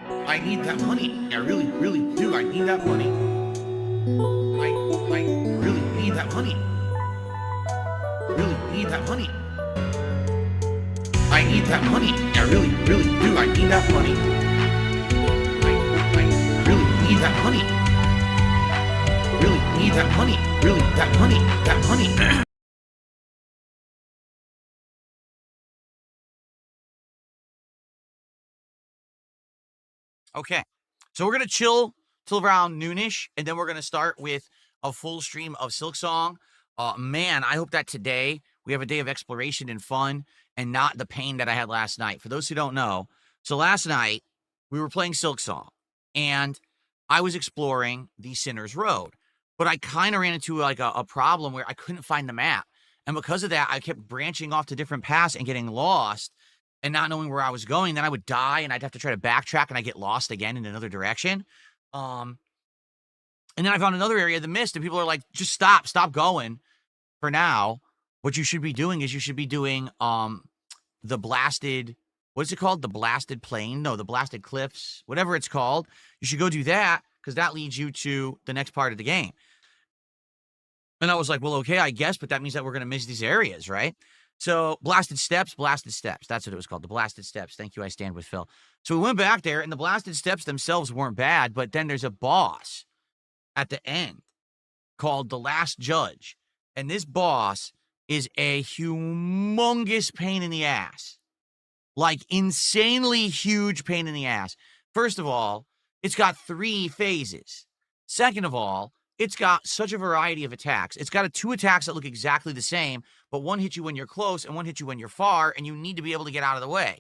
I need that money. I really, really do. I need that money. I really need that money. Really need that money. I need that money. I really, really do. I need that money. I really need that money. Really need that money. Really, that money. That money. Okay, so we're gonna chill till around noonish, and then we're gonna start with a full stream of Silksong. Man, I hope that today we have a day of exploration and fun, and not the pain that I had last night. For those who don't know, so last night we were playing Silksong, and I was exploring the Sinner's Road, but I kind of ran into like a problem where I couldn't find the map, and because of that, I kept branching off to different paths and getting lost and not knowing where I was going. Then I would die and I'd have to try to backtrack and I get lost again in another direction. Um, and then I found another area of the mist, and people are like, just stop going for now. What you should be doing is you should be doing the blasted, what is it called? The blasted plain? No, the blasted cliffs, whatever it's called. You should go do that because that leads you to the next part of the game. And I was like, well, okay, I guess, but that means that we're going to miss these areas, right? So blasted steps. That's what it was called. The blasted steps. Thank you. I stand with Phil. So we went back there, and the blasted steps themselves weren't bad, but then there's a boss at the end called the Last Judge. And this boss is a humongous pain in the ass. Like insanely huge pain in the ass. First of all, it's got 3 phases. Second of all, it's got such a variety of attacks. It's got 2 attacks that look exactly the same, but one hits you when you're close and one hits you when you're far, and you need to be able to get out of the way.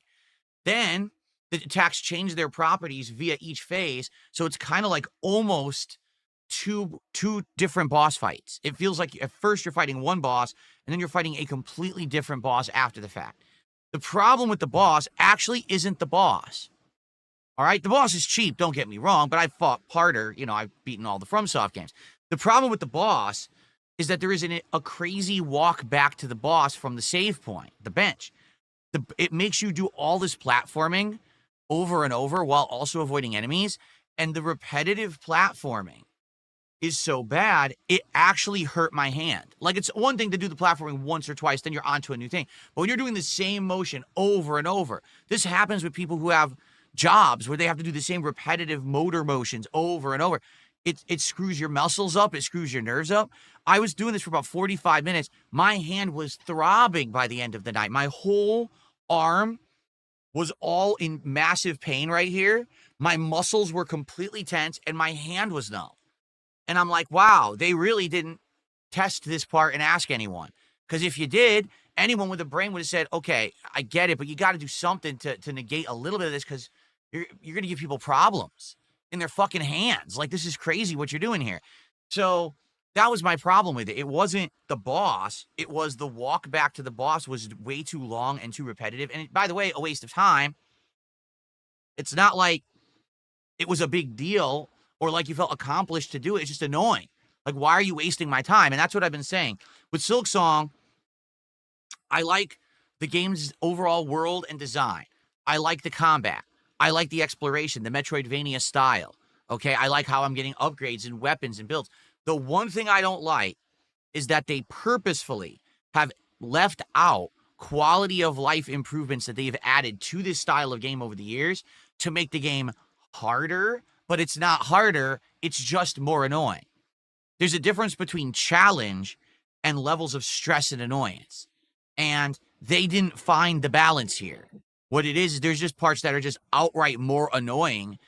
Then the attacks change their properties via each phase, so it's kind of like almost two different boss fights. It feels like at first you're fighting one boss, and then you're fighting a completely different boss after the fact. The problem with the boss actually isn't the boss. All right, the boss is cheap, don't get me wrong, but I've fought harder. You know, I've beaten all the FromSoft games. The problem with the boss is that there is a crazy walk back to the boss from the save point, the bench. It makes you do all this platforming over and over while also avoiding enemies, and the repetitive platforming is so bad, it actually hurt my hand. Like, it's one thing to do the platforming once or twice, then you're onto a new thing. But when you're doing the same motion over and over, this happens with people who have jobs where they have to do the same repetitive motor motions over and over. It screws your muscles up. It screws your nerves up. I was doing this for about 45 minutes. My hand was throbbing by the end of the night. My whole arm was all in massive pain right here. My muscles were completely tense, and my hand was numb. And I'm like, wow, they really didn't test this part and ask anyone. Because if you did, anyone with a brain would have said, okay, I get it, but you got to do something to negate a little bit of this, because you're going to give people problems in their fucking hands. Like, this is crazy what you're doing here. So that was my problem with it. It wasn't the boss. It was the walk back to the boss was way too long and too repetitive. And by the way, a waste of time. It's not like it was a big deal or like you felt accomplished to do it. It's just annoying. Like, why are you wasting my time? And that's what I've been saying. With Silksong, I like the game's overall world and design. I like the combat. I like the exploration, the Metroidvania style. Okay, I like how I'm getting upgrades and weapons and builds. The one thing I don't like is that they purposefully have left out quality of life improvements that they've added to this style of game over the years to make the game harder, but it's not harder, it's just more annoying. There's a difference between challenge and levels of stress and annoyance. And they didn't find the balance here. What it is there's just parts that are just outright more annoying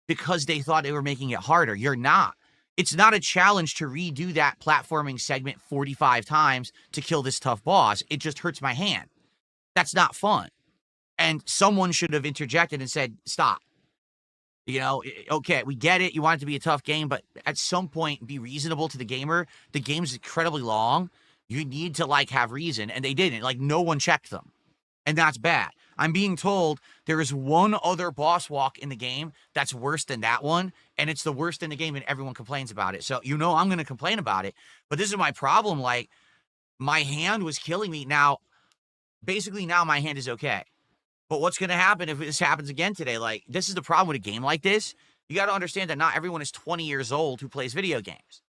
because they thought they were making it harder. You're not. It's not a challenge to redo that platforming segment 45 times to kill this tough boss. It just hurts my hand. That's not fun. And someone should have interjected and said, stop. You know, okay, we get it. You want it to be a tough game, but at some point, be reasonable to the gamer. The game's incredibly long. You need to, like, have reason. And they didn't. Like, no one checked them. And that's bad. I'm being told there is one other boss walk in the game that's worse than that one, and it's the worst in the game, and everyone complains about it. So, you know, I'm going to complain about it. But this is my problem. Like, my hand was killing me. Now, basically, now my hand is okay. But what's going to happen if this happens again today? Like, this is the problem with a game like this. You got to understand that not everyone is 20 years old who plays video games.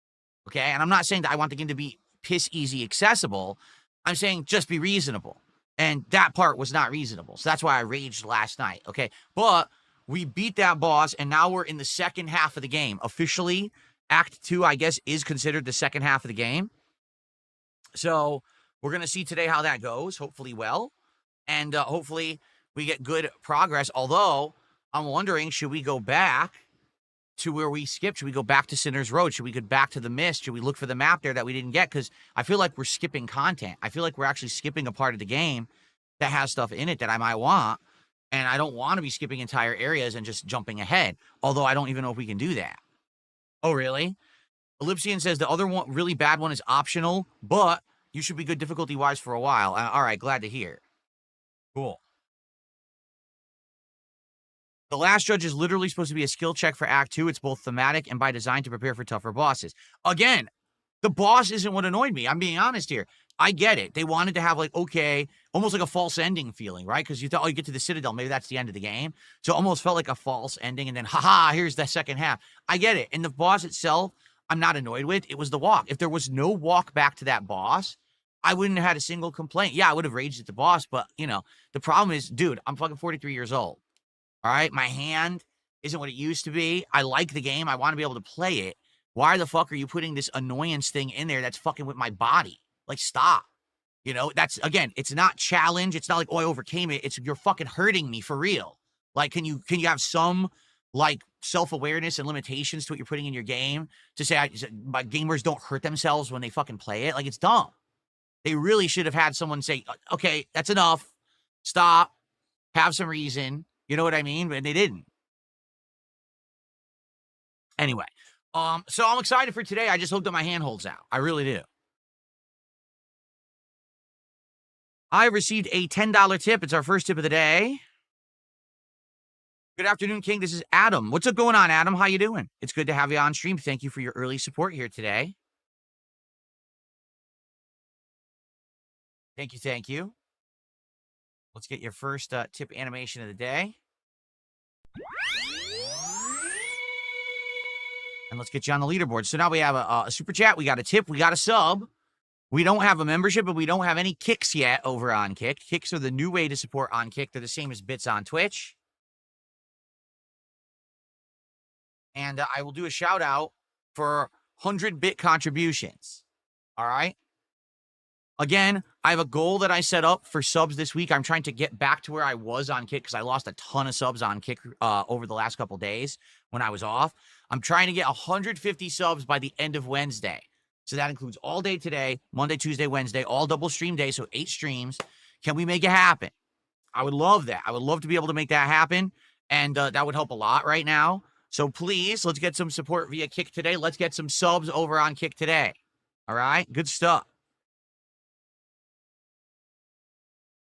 Okay? And I'm not saying that I want the game to be piss easy accessible. I'm saying just be reasonable. And that part was not reasonable. So that's why I raged last night. Okay? But we beat that boss, and now we're in the second half of the game. Officially, Act 2, I guess, is considered the second half of the game. So we're going to see today how that goes. Hopefully well. And hopefully we get good progress. Although, I'm wondering, should we go back to where we skipped? Should we go back to Sinner's Road? Should we go back to the Mist? Should we look for the map there that we didn't get? Because I feel like we're skipping content. I feel like we're actually skipping a part of the game that has stuff in it that I might want. And I don't want to be skipping entire areas and just jumping ahead. Although I don't even know if we can do that. Oh, really? Ellipsian says the other one, really bad one, is optional, but you should be good difficulty-wise for a while. All right, glad to hear. Cool. The Last Judge is literally supposed to be a skill check for Act 2. It's both thematic and by design to prepare for tougher bosses. Again, the boss isn't what annoyed me. I'm being honest here. I get it. They wanted to have, like, okay, almost like a false ending feeling, right? Because you thought, oh, you get to the Citadel, maybe that's the end of the game. So it almost felt like a false ending, and then, haha, here's the second half. I get it. And the boss itself, I'm not annoyed with. It was the walk. If there was no walk back to that boss, I wouldn't have had a single complaint. Yeah, I would have raged at the boss, but, you know, the problem is, dude, I'm fucking 43 years old. All right? My hand isn't what it used to be. I like the game. I want to be able to play it. Why the fuck are you putting this annoyance thing in there that's fucking with my body? Like, stop. You know, that's, again, it's not challenge. It's not like, oh, I overcame it. It's, you're fucking hurting me for real. Like, can you have some, like, self-awareness and limitations to what you're putting in your game to say, my gamers don't hurt themselves when they fucking play it? Like, it's dumb. They really should have had someone say, okay, that's enough. Stop. Have some reason. You know what I mean? But they didn't. Anyway, so I'm excited for today. I just hope that my hand holds out. I really do. I received a $10 tip. It's our first tip of the day. Good afternoon, King. This is Adam. What's up going on, Adam? How you doing? It's good to have you on stream. Thank you for your early support here today. Thank you, thank you. Let's get your first tip animation of the day. And let's get you on the leaderboard. So now we have a super chat. We got a tip. We got a sub. We don't have a membership, but we don't have any kicks yet over on Kick. Kicks are the new way to support on Kick. They're the same as bits on Twitch. And I will do a shout out for 100-bit contributions. All right? Again, I have a goal that I set up for subs this week. I'm trying to get back to where I was on Kick because I lost a ton of subs on Kick over the last couple days when I was off. I'm trying to get 150 subs by the end of Wednesday. So that includes all day today, Monday, Tuesday, Wednesday, all double stream day, so 8 streams. Can we make it happen? I would love that. I would love to be able to make that happen, and that would help a lot right now. So please, let's get some support via Kick today. Let's get some subs over on Kick today. All right? Good stuff.